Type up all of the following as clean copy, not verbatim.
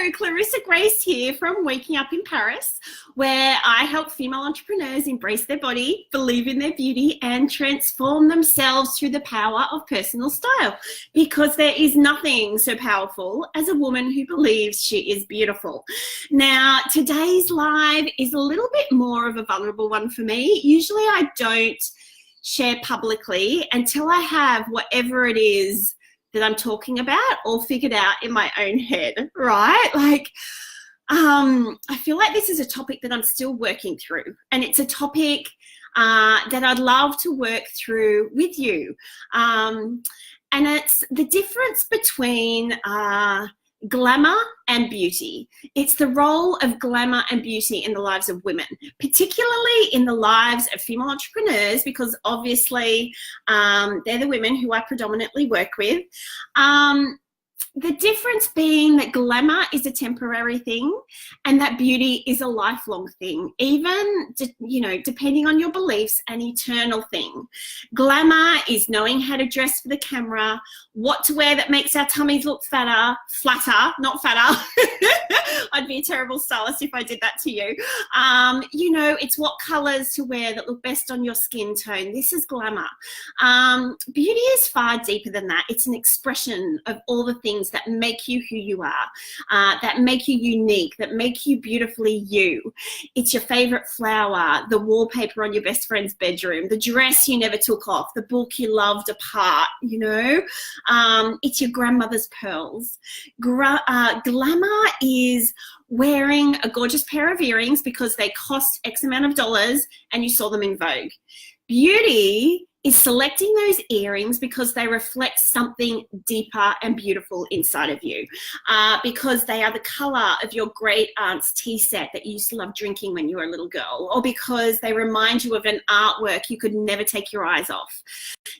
Hello, Clarissa Grace here from Waking Up in Paris, where I help female entrepreneurs embrace their body, believe in their beauty, and transform themselves through the power of personal style. Because there is nothing so powerful as a woman who believes she is beautiful. Now, today's live is a little bit more of a vulnerable one for me. Usually I don't share publicly until I have whatever it is that I'm talking about all figured out in my own head, right? I feel like this is a topic that I'm still working through, and it's a topic that I'd love to work through with you. And it's the difference between glamour and beauty. It's the role of glamour and beauty in the lives of women, particularly in the lives of female entrepreneurs, because obviously they're the women who I predominantly work with. The difference being that glamour is a temporary thing and that beauty is a lifelong thing, even, depending on your beliefs, an eternal thing. Glamour is knowing how to dress for the camera, what to wear that makes our tummies look flatter, not fatter. I'd be a terrible stylist if I did that to you. It's what colors to wear that look best on your skin tone. This is glamour. Beauty is far deeper than that. It's an expression of all the things that make you who you are, that make you unique, that make you beautifully you. It's your favorite flower, the wallpaper on your best friend's bedroom, the dress you never took off, the book you loved apart, it's your grandmother's pearls. Glamour is wearing a gorgeous pair of earrings because they cost X amount of dollars and you saw them in Vogue. Beauty is selecting those earrings because they reflect something deeper and beautiful inside of you, because they are the color of your great aunt's tea set that you used to love drinking when you were a little girl, or because they remind you of an artwork you could never take your eyes off.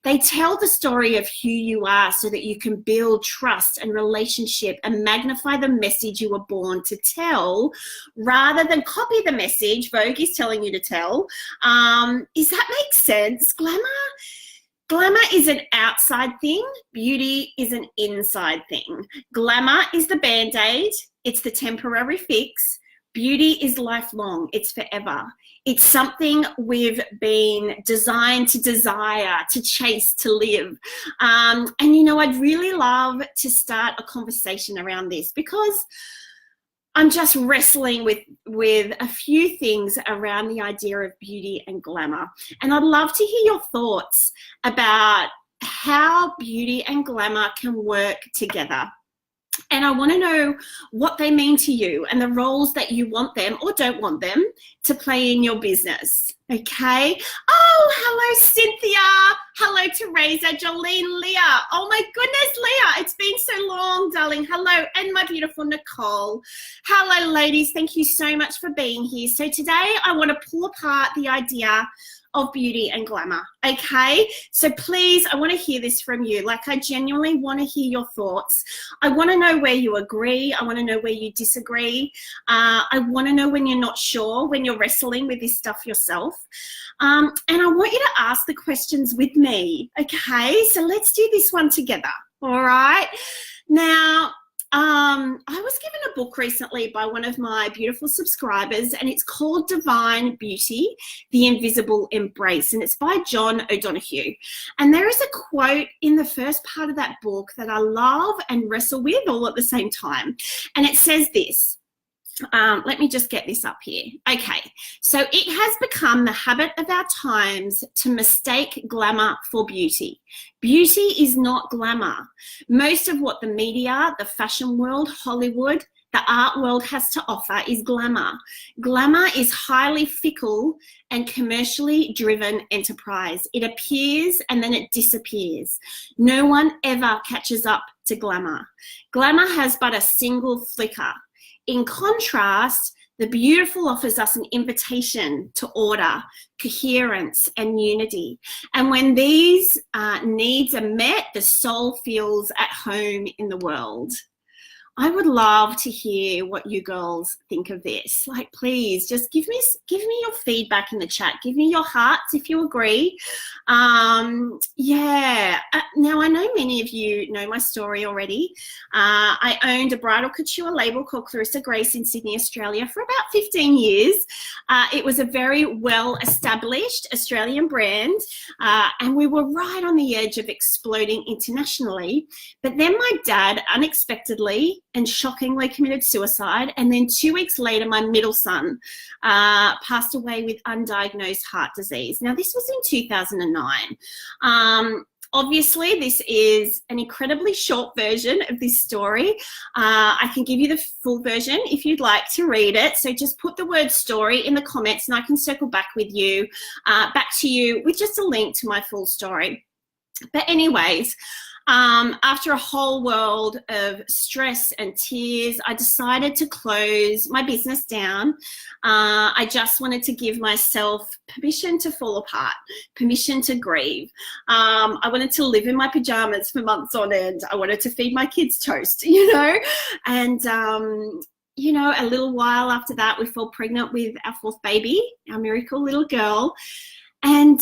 They tell the story of who you are so that you can build trust and relationship and magnify the message you were born to tell, rather than copy the message Vogue is telling you to tell. Does that make sense? Glamour is an outside thing. Beauty is an inside thing. Glamour is the band-aid. It's the temporary fix. Beauty is lifelong. It's forever. It's something we've been designed to desire, to chase, to live. I'd really love to start a conversation around this because I'm just wrestling with a few things around the idea of beauty and glamour. And I'd love to hear your thoughts about how beauty and glamour can work together. And I want to know what they mean to you and the roles that you want them or don't want them to play in your business. Okay. Oh, hello, Cynthia. Hello, Teresa, Jolene, Leah. Oh my goodness, Leah. It's been so long, darling. Hello. And my beautiful Nicole. Hello, ladies. Thank you so much for being here. So today I want to pull apart the idea of beauty and glamour. Okay, so please, I want to hear this from you. I genuinely want to hear your thoughts. I want to know where you agree. I want to know where you disagree. I want to know when you're not sure, when you're wrestling with this stuff yourself. And I want you to ask the questions with me. Okay, so let's do this one together. All right. Now, I was given a book recently by one of my beautiful subscribers, and it's called Divine Beauty, The Invisible Embrace, and it's by John O'Donoghue. And there is a quote in the first part of that book that I love and wrestle with all at the same time. And it says this. Let me just get this up here. Okay, so it has become the habit of our times to mistake glamour for beauty. Beauty is not glamour. Most of what the media, the fashion world, Hollywood, the art world has to offer is glamour. Glamour is highly fickle and commercially driven enterprise. It appears and then it disappears. No one ever catches up to glamour. Glamour has but a single flicker. In contrast, the beautiful offers us an invitation to order, coherence, and unity. And when these needs are met, the soul feels at home in the world. I would love to hear what you girls think of this. Like, please just give me your feedback in the chat. Give me your hearts if you agree. Yeah. Now, I know many of you know my story already. I owned a bridal couture label called Clarissa Grace in Sydney, Australia for about 15 years. It was a very well-established Australian brand, and we were right on the edge of exploding internationally. But then my dad unexpectedly and shockingly committed suicide, and then 2 weeks later my middle son passed away with undiagnosed heart disease. Now, this was in 2009. Obviously, this is an incredibly short version of this story. I can give you the full version if you'd like to read it. So just put the word story in the comments and I can circle back with you, back to you with just a link to my full story. But anyways, after a whole world of stress and tears, I decided to close my business down. I just wanted to give myself permission to fall apart, permission to grieve. I wanted to live in my pajamas for months on end. I wanted to feed my kids toast, you know, and you know, a little while after that, we fell pregnant with our fourth baby, our miracle little girl. And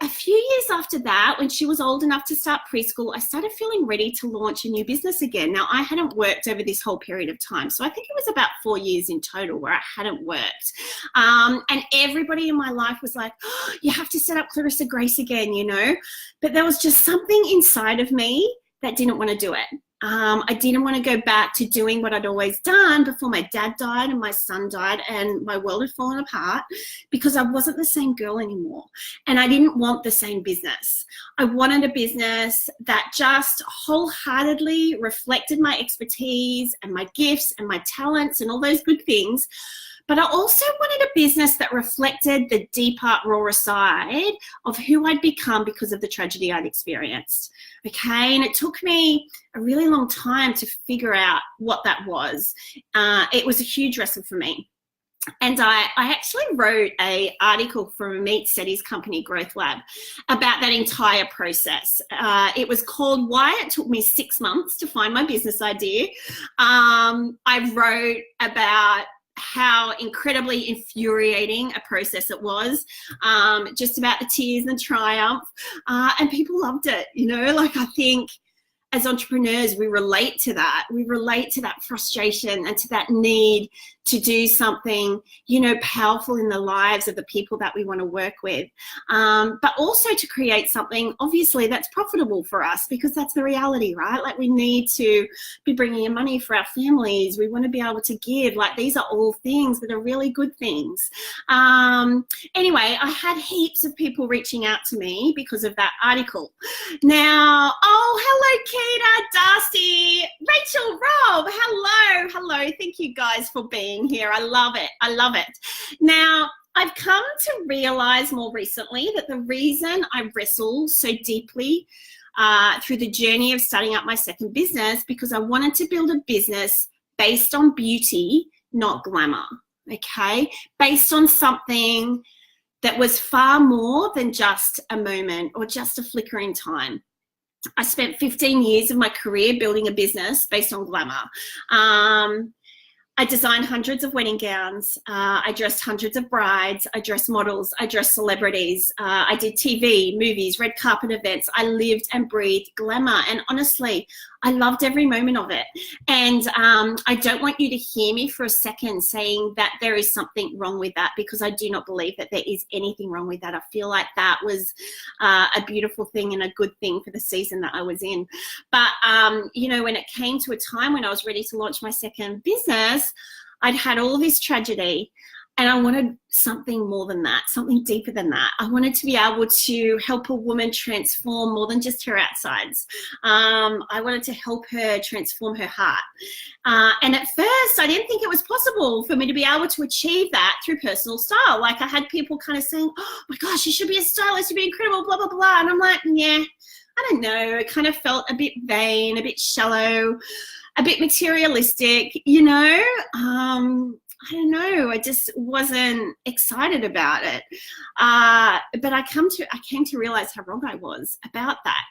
a few years after that, when she was old enough to start preschool, I started feeling ready to launch a new business again. Now, I hadn't worked over this whole period of time, so I think it was about 4 years in total where I hadn't worked. And everybody in my life was like, oh, you have to set up Clarissa Grace again, you know. But there was just something inside of me that didn't want to do it. I didn't want to go back to doing what I'd always done before my dad died and my son died and my world had fallen apart, because I wasn't the same girl anymore. And I didn't want the same business. I wanted a business that just wholeheartedly reflected my expertise and my gifts and my talents and all those good things. But I also wanted a business that reflected the deeper, rawer side of who I'd become because of the tragedy I'd experienced. Okay, and it took me a really long time to figure out what that was. It was a huge wrestle for me. And I actually wrote an article for a Meet Setty's company, Growth Lab, about that entire process. It was called Why It Took Me 6 Months to Find My Business Idea. I wrote about how incredibly infuriating a process it was, just about the tears and the triumph, and people loved it, you know. Like, I think as entrepreneurs, we relate to that. We relate to that frustration and to that need to do something, you know, powerful in the lives of the people that we want to work with. But also to create something, obviously, that's profitable for us, because that's the reality, right? Like, we need to be bringing in money for our families. We want to be able to give. Like, these are all things that are really good things. Anyway, I had heaps of people reaching out to me because of that article. Now, oh, hello, Keita, Darcy, Rachel, Rob, hello. Thank you guys for being here. I love it. Now, I've come to realize more recently that the reason I wrestle so deeply through the journey of starting up my second business, because I wanted to build a business based on beauty, not glamour, okay? Based on something that was far more than just a moment or just a flicker in time. I spent 15 years of my career building a business based on glamour. I designed hundreds of wedding gowns. I dressed hundreds of brides. I dressed models. I dressed celebrities. I did TV, movies, red carpet events. I lived and breathed glamour. And honestly, I loved every moment of it. And I don't want you to hear me for a second saying that there is something wrong with that, because I do not believe that there is anything wrong with that. I feel like that was a beautiful thing and a good thing for the season that I was in. But, you know, when it came to a time when I was ready to launch my second business, I'd had all this tragedy, and I wanted something more than that, something deeper than that. I wanted to be able to help a woman transform more than just her outsides. I wanted to help her transform her heart. And at first, I didn't think it was possible for me to be able to achieve that through personal style. Like, I had people kind of saying, oh my gosh, you should be a stylist, you'd be incredible, blah, blah, blah. And I'm like, yeah, I don't know. It kind of felt a bit vain, a bit shallow, a bit materialistic, you know. I don't know, I just wasn't excited about it. But I came to realize how wrong I was about that.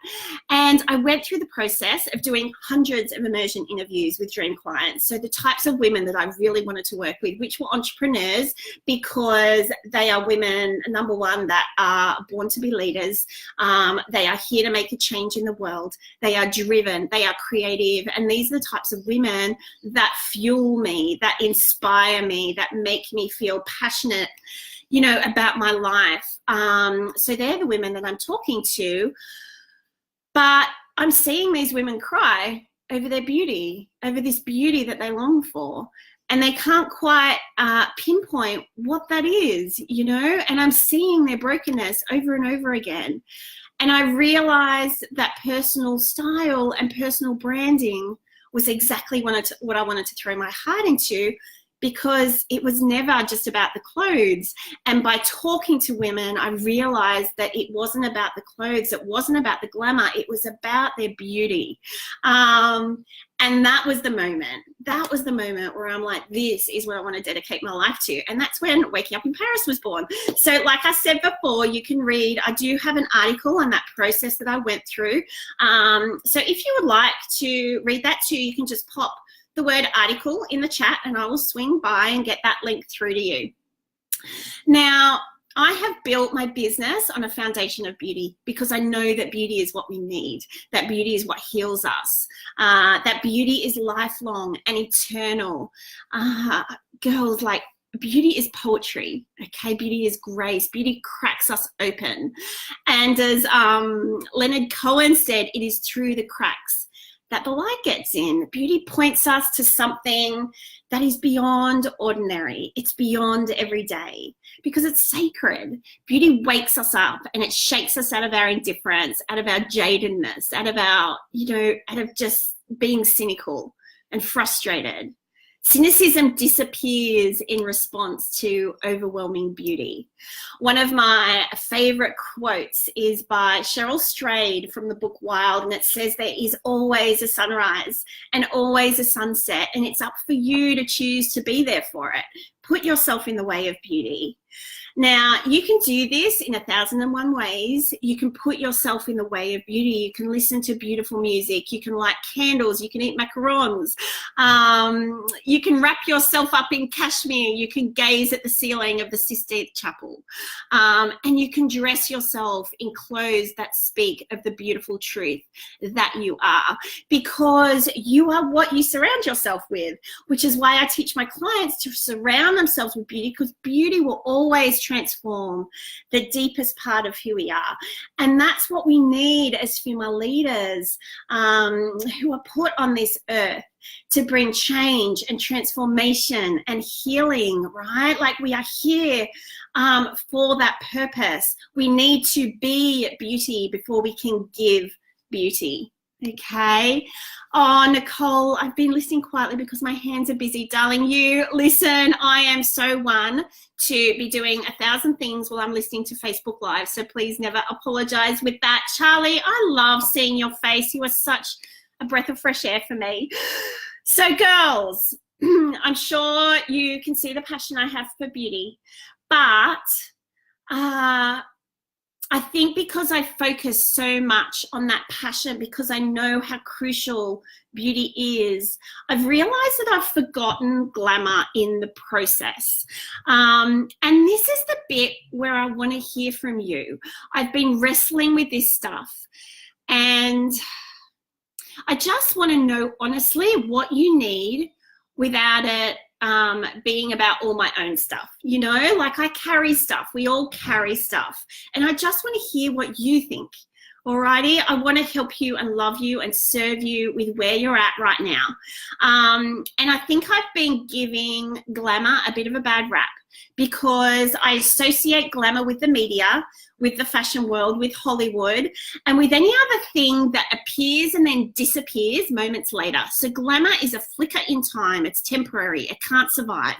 And I went through the process of doing hundreds of immersion interviews with dream clients. So the types of women that I really wanted to work with, which were entrepreneurs, because they are women, number one, that are born to be leaders. They are here to make a change in the world. They are driven, they are creative. And these are the types of women that fuel me, that inspire me, that make me feel passionate, you know, about my life. So they're the women that I'm talking to, but I'm seeing these women cry over their beauty, over this beauty that they long for, and they can't quite pinpoint what that is, you know, and I'm seeing their brokenness over and over again. And I realized that personal style and personal branding was exactly what I wanted to throw my heart into, because it was never just about the clothes. And by talking to women, I realized that it wasn't about the clothes, it wasn't about the glamour, it was about their beauty. And that was the moment where I'm like, this is what I want to dedicate my life to. And that's when Waking Up in Paris was born. So like I said before, you can read, I do have an article on that process that I went through. So if you would like to read that too, you can just pop the word article in the chat and I will swing by and get that link through to you. Now, I have built my business on a foundation of beauty, because I know that beauty is what we need, that beauty is what heals us, that beauty is lifelong and eternal. Girls, like, beauty is poetry, okay? Beauty is grace. Beauty cracks us open. And as Leonard Cohen said, it is through the cracks that the light gets in. Beauty points us to something that is beyond ordinary. It's beyond everyday, because it's sacred. Beauty wakes us up and it shakes us out of our indifference, out of our jadedness, out of our, you know, out of just being cynical and frustrated. Cynicism disappears in response to overwhelming beauty. One of my favorite quotes is by Cheryl Strayed from the book Wild, and it says, there is always a sunrise and always a sunset, and it's up for you to choose to be there for it. Put yourself in the way of beauty. Now, you can do this in 1,001 ways. You can put yourself in the way of beauty. You can listen to beautiful music. You can light candles. You can eat macarons. You can wrap yourself up in cashmere. You can gaze at the ceiling of the Sistine Chapel. And you can dress yourself in clothes that speak of the beautiful truth that you are, because you are what you surround yourself with, which is why I teach my clients to surround themselves with beauty, because beauty will always transform the deepest part of who we are. And that's what we need as female leaders who are put on this earth to bring change and transformation and healing, right? Like, we are here for that purpose. We need to be beauty before we can give beauty. Okay. Oh, Nicole, I've been listening quietly because my hands are busy. Darling, you listen, I am so one to be doing 1,000 things while I'm listening to Facebook Live. So please never apologize with that. Charlie, I love seeing your face. You are such a breath of fresh air for me. So girls, I'm sure you can see the passion I have for beauty, but I think because I focus so much on that passion, because I know how crucial beauty is, I've realized that I've forgotten glamour in the process. And this is the bit where I want to hear from you. I've been wrestling with this stuff, and I just want to know honestly what you need without it being about all my own stuff. You know, like, I carry stuff, we all carry stuff, and I just want to hear what you think. Alrighty, I want to help you and love you and serve you with where you're at right now. And I think I've been giving glamour a bit of a bad rap, because I associate glamour with the media, with the fashion world, with Hollywood, and with any other thing that appears and then disappears moments later. So glamour is a flicker in time. It's temporary. It can't survive,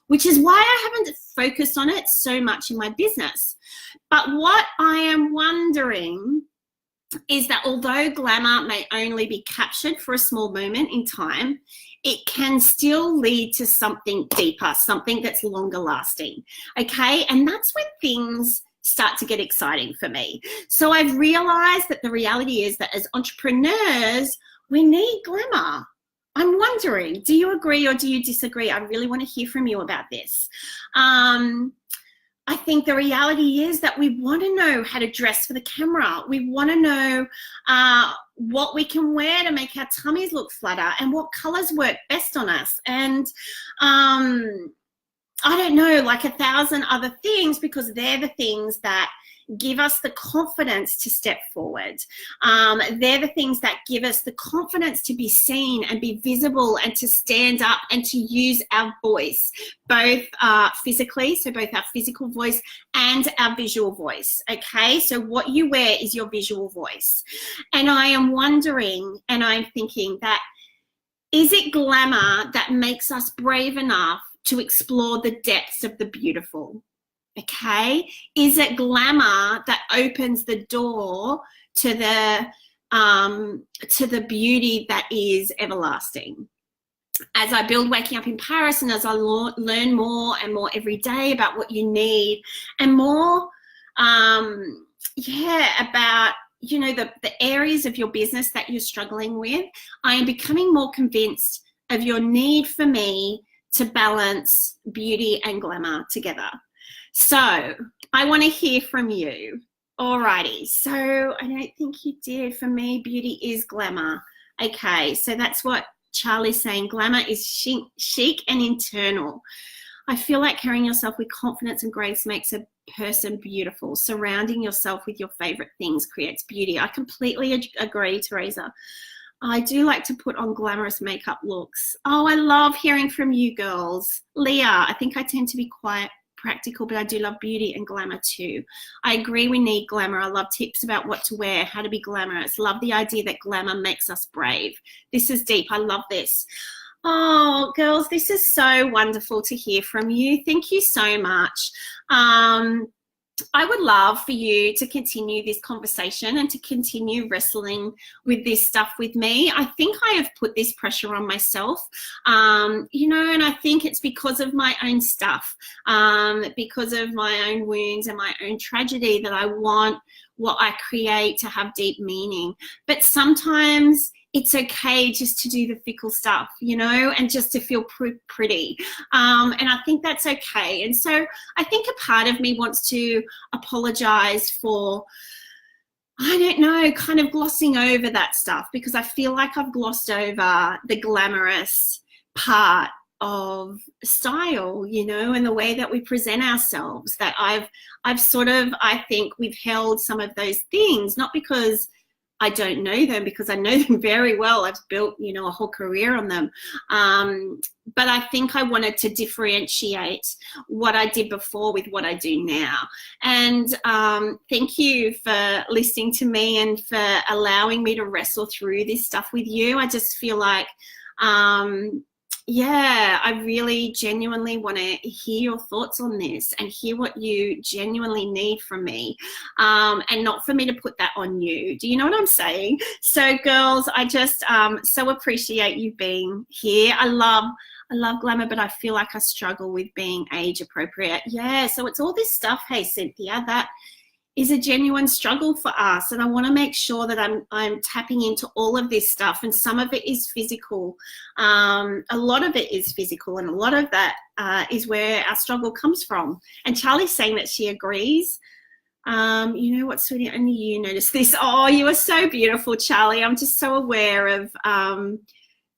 which is why I haven't focused on it so much in my business. But what I am wondering is that although glamour may only be captured for a small moment in time, it can still lead to something deeper, something that's longer lasting, okay? And that's when things start to get exciting for me. So I've realized that the reality is that as entrepreneurs, we need glamour. I'm wondering, do you agree or do you disagree? I really want to hear from you about this. I think the reality is that we want to know how to dress for the camera. We want to know what we can wear to make our tummies look flatter and what colors work best on us. And I don't know, like 1,000 other things, because they're the things that give us the confidence to step forward. They're the things that give us the confidence to be seen and be visible and to stand up and to use our voice, both physically, so both our physical voice and our visual voice, okay? So what you wear is your visual voice. And I am wondering, and I'm thinking that, is it glamour that makes us brave enough to explore the depths of the beautiful? Okay, is it glamour that opens the door to the beauty that is everlasting? As I build Waking Up in Paris, and as I learn more and more every day about what you need, and more, about the areas of your business that you're struggling with, I am becoming more convinced of your need for me to balance beauty and glamour together. So I want to hear from you. Alrighty, so I don't think you did. For me, beauty is glamour. Okay, so that's what Charlie's saying. Glamour is chic and internal. I feel like carrying yourself with confidence and grace makes a person beautiful. Surrounding yourself with your favorite things creates beauty. I completely agree, Teresa. I do like to put on glamorous makeup looks. Oh, I love hearing from you girls. Leah, I think I tend to be quite practical, but I do love beauty and glamour too. I agree we need glamour. I love tips about what to wear, how to be glamorous. Love the idea that glamour makes us brave. This is deep. I love this. Oh, girls, this is so wonderful to hear from you. Thank you so much. I would love for you to continue this conversation and to continue wrestling with this stuff with me. I think I have put this pressure on myself, and I think it's because of my own stuff, because of my own wounds and my own tragedy, that I want what I create to have deep meaning. But sometimes it's okay just to do the fickle stuff, and just to feel pretty. And I think that's okay. And so I think a part of me wants to apologize for, I don't know, kind of glossing over that stuff, because I feel like I've glossed over the glamorous part of style, and the way that we present ourselves, that I've sort of, I think, withheld some of those things, not because I don't know them, because I know them very well. I've built, a whole career on them. But I think I wanted to differentiate what I did before with what I do now. And thank you for listening to me and for allowing me to wrestle through this stuff with you. I just feel like, I really genuinely want to hear your thoughts on this and hear what you genuinely need from me, and not for me to put that on you. Do you know what I'm saying? So girls, I just so appreciate you being here. I love glamour, but I feel like I struggle with being age appropriate. Yeah, so it's all this stuff, hey Cynthia, that is a genuine struggle for us, and I want to make sure that I'm tapping into all of this stuff, and some of it is physical. A lot of it is physical, and a lot of that is where our struggle comes from. And Charlie's saying that she agrees. You know what, sweetie, only you notice this. Oh, you are so beautiful, Charlie. I'm just so aware of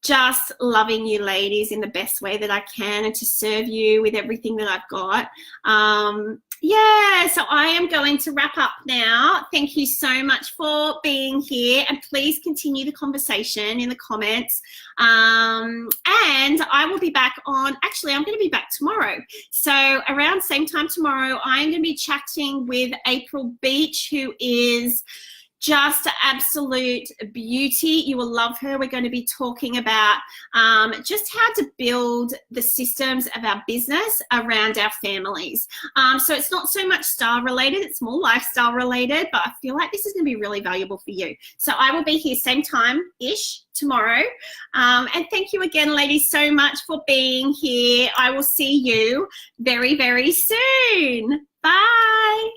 just loving you ladies in the best way that I can, and to serve you with everything that I've got. So I am going to wrap up now. Thank you so much for being here, and please continue the conversation in the comments. And I will be back I'm going to be back tomorrow. So around same time tomorrow, I'm going to be chatting with April Beach, who is just absolute beauty. You will love her. We're going to be talking about just how to build the systems of our business around our families. So it's not so much style related, it's more lifestyle related, but I feel like this is going to be really valuable for you. So I will be here same time-ish tomorrow. And thank you again, ladies, so much for being here. I will see you very, very soon. Bye.